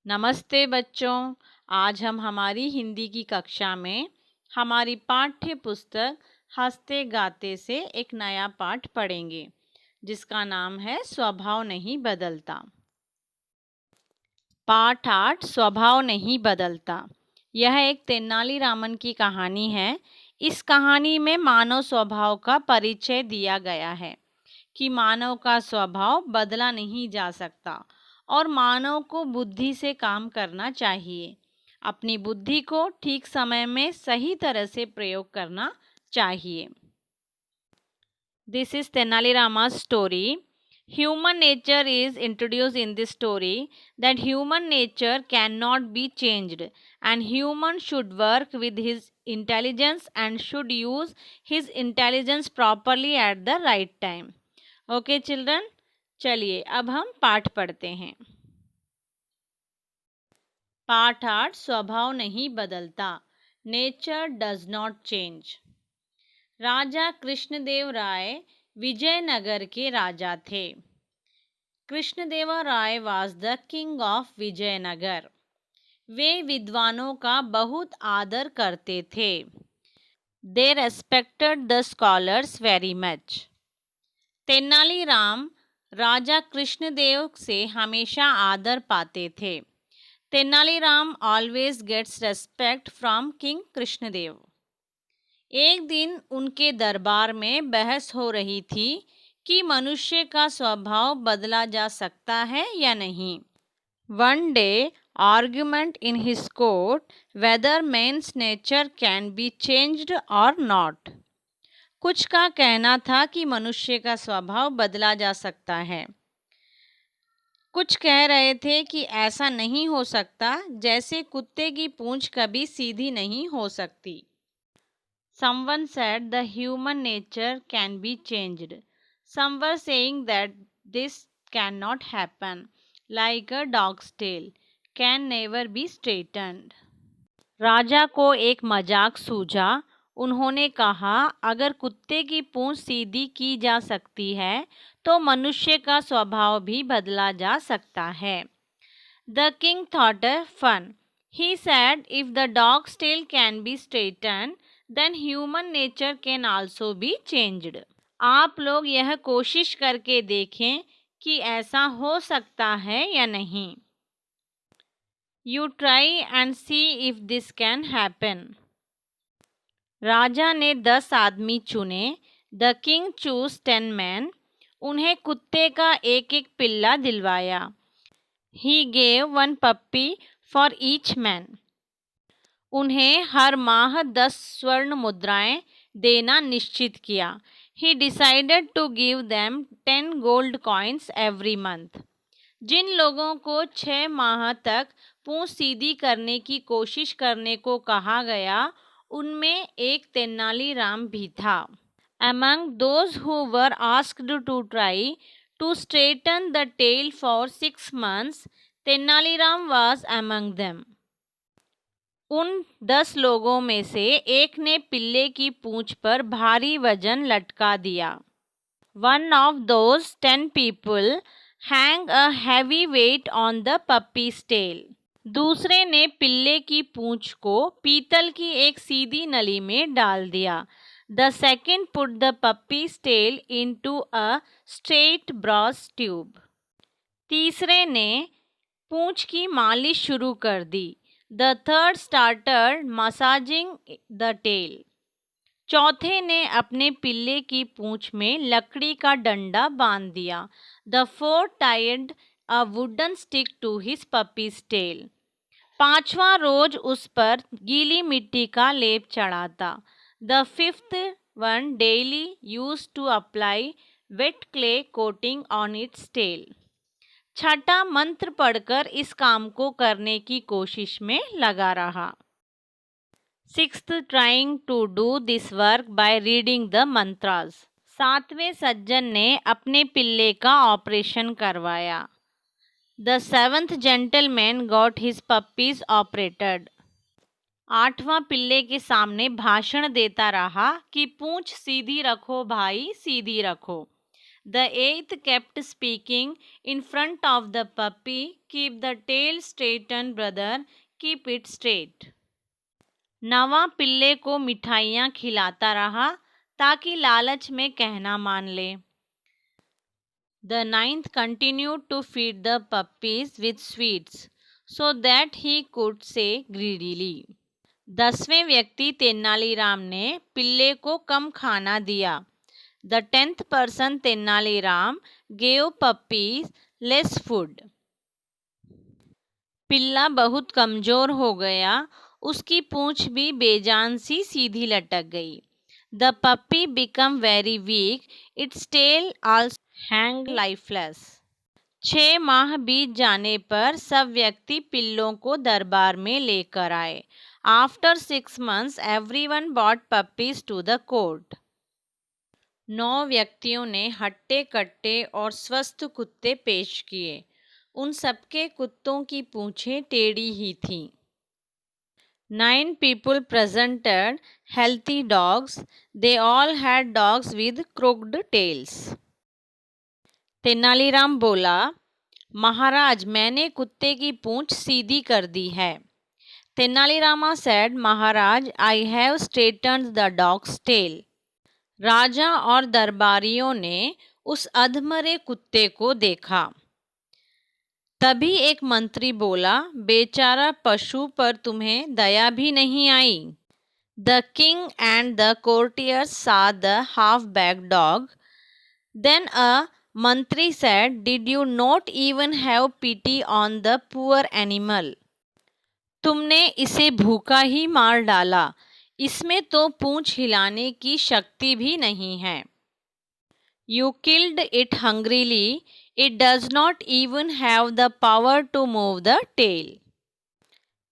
नमस्ते बच्चों। आज हम हमारी हिंदी की कक्षा में हमारी पाठ्य पुस्तक हंसते गाते से एक नया पाठ पढ़ेंगे जिसका नाम है स्वभाव नहीं बदलता। पाठ 8 स्वभाव नहीं बदलता। यह एक तेनालीरामन की कहानी है। इस कहानी में मानव स्वभाव का परिचय दिया गया है कि मानव का स्वभाव बदला नहीं जा सकता और मानव को बुद्धि से काम करना चाहिए। अपनी बुद्धि को ठीक समय में सही तरह से प्रयोग करना चाहिए। दिस इज तेनालीरामा's story. Human nature is introduced in this story that human nature cannot be changed and human should work with his intelligence and should use his intelligence properly at the right time. Okay children, चलिए अब हम पाठ पढ़ते हैं। पाठ 8 स्वभाव नहीं बदलता। Nature does not change. राजा कृष्णदेव राय विजयनगर के राजा थे। Krishnadeva Raya was the king of Vijayanagara. वे विद्वानों का बहुत आदर करते थे। They respected the scholars very much. Tenaliram राजा कृष्णदेव से हमेशा आदर पाते थे। Tenaliram always gets respect from king Krishnadeva. एक दिन उनके दरबार में बहस हो रही थी कि मनुष्य का स्वभाव बदला जा सकता है या नहीं। One day argument in his court whether man's nature can be changed और नॉट। कुछ का कहना था कि मनुष्य का स्वभाव बदला जा सकता है। कुछ कह रहे थे कि ऐसा नहीं हो सकता, जैसे कुत्ते की पूंछ कभी सीधी नहीं हो सकती। Someone said the human nature can be changed. Some were saying that this cannot happen, like a dog's tail can never be straightened. राजा को एक मजाक सूझा। उन्होंने कहा, अगर कुत्ते की पूंछ सीधी की जा सकती है तो मनुष्य का स्वभाव भी बदला जा सकता है। The king thought it fun. He said, if the dog's tail can be straightened, then human nature can also be changed. आप लोग यह कोशिश करके देखें कि ऐसा हो सकता है या नहीं। You try and see if this can happen. राजा ने 10 आदमी चुने। The king chose 10 men. उन्हें कुत्ते का एक एक पिल्ला दिलवाया। He gave one puppy for each man. उन्हें हर माह 10 स्वर्ण मुद्राएं देना निश्चित किया। He decided to give them 10 gold coins every month. जिन लोगों को 6 माह तक पूंछ सीधी करने की कोशिश करने को कहा गया, उनमें एक तेनालीराम भी था। Among those who were asked to try to straighten the tail for 6 months, Tenaliram was among them. उन 10 लोगों में से एक ने पिल्ले की पूंछ पर भारी वजन लटका दिया। One of those 10 people hang a heavy weight on the puppy's tail. दूसरे ने पिल्ले की पूंछ को पीतल की एक सीधी नली में डाल दिया। The second put the puppy's tail into a straight brass tube. तीसरे ने पूंछ की मालिश शुरू कर दी। The third started massaging the tail. चौथे ने अपने पिल्ले की पूंछ में लकड़ी का डंडा बांध दिया। The fourth tied a wooden stick to his puppy's tail. पांचवा रोज उस पर गीली मिट्टी का लेप चढ़ाता। The fifth one daily used to apply wet clay coating on its tail. छठा मंत्र पढ़कर इस काम को करने की कोशिश में लगा रहा। Sixth trying to do this work by reading the mantras. 7वें सज्जन ने अपने पिल्ले का ऑपरेशन करवाया। The 7th gentleman got his puppies operated. 8वां पिल्ले के सामने भाषण देता रहा कि पूंछ सीधी रखो भाई, सीधी रखो। The eighth kept speaking in front of the puppy, "Keep the tail straighten, brother, keep it straight." नवां पिल्ले को मिठाइयाँ खिलाता रहा ताकि लालच में कहना मान ले। The ninth continued to feed the puppies with sweets so that he could say greedily. 10वें व्यक्ति तेनालीराम ने पिल्ले को कम खाना दिया। The 10th person Tenaliram gave puppies less food. पिल्ला बहुत कमजोर हो गया, उसकी पूंछ भी बेजान सी सीधी लटक गई। The puppy became very weak, its tail also hung lifeless. 6 माह बीत जाने पर सब व्यक्ति पिल्लों को दरबार में लेकर आए। After 6 months, everyone brought puppies to the court. 9 व्यक्तियों ने हट्टे कट्टे और स्वस्थ कुत्ते पेश किए। उन सबके कुत्तों की पूंछें टेढ़ी ही थीं। 9 people presented healthy dogs. They all had dogs with crooked tails. Tenaliram बोला, महाराज, मैंने कुत्ते की पूंछ सीधी कर दी है। Tenali Rama said, Maharaj, I have straightened the dog's tail. राजा और दरबारियों ने उस अधमरे कुत्ते को देखा। तभी एक मंत्री बोला, बेचारा पशु पर तुम्हें दया भी नहीं आई। The king and the courtiers saw the half-backed dog. Then a mantri said, did you not even have pity on the poor animal? तुमने इसे भूखा ही मार डाला, इसमें तो पूंछ हिलाने की शक्ति भी नहीं है। You killed it hungrily. It does not even have the power to move the tail.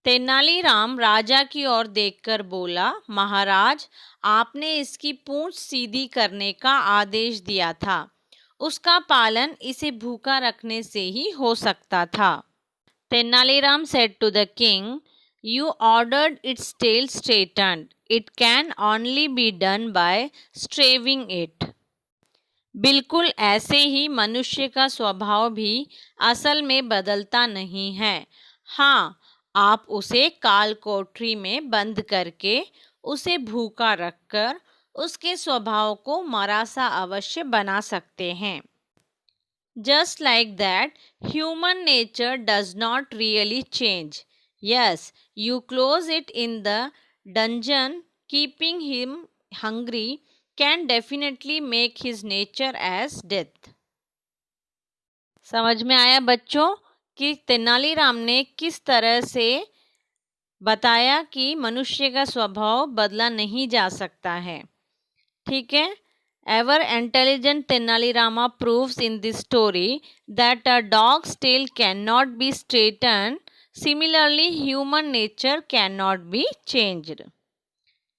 Tenaliram राजा की ओर देखकर बोला, महाराज, आपने इसकी पूंछ सीधी करने का आदेश दिया था। उसका पालन इसे भूखा रखने से ही हो सकता था। Tenaliram said to the king, you ordered its tail straightened. It can only be done by staving it. बिल्कुल ऐसे ही मनुष्य का स्वभाव भी असल में बदलता नहीं है। हाँ, आप उसे काल कोठरी में बंद करके उसे भूखा रखकर उसके स्वभाव को मरा सा अवश्य बना सकते हैं। Just like that, human nature does not really change. Yes, you close it in the dungeon, keeping him hungry can definitely make his nature as death. समझ में आया बच्चों कि तेनालीराम ने किस तरह से बताया कि मनुष्य का स्वभाव बदला नहीं जा सकता है। ठीक है, ever intelligent Tenalirama proves in this story that a dog's tail cannot be straightened. Similarly, human nature cannot be changed.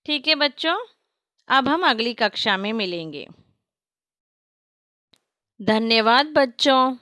ठीक है बच्चों, अब हम अगली कक्षा में मिलेंगे। धन्यवाद बच्चों।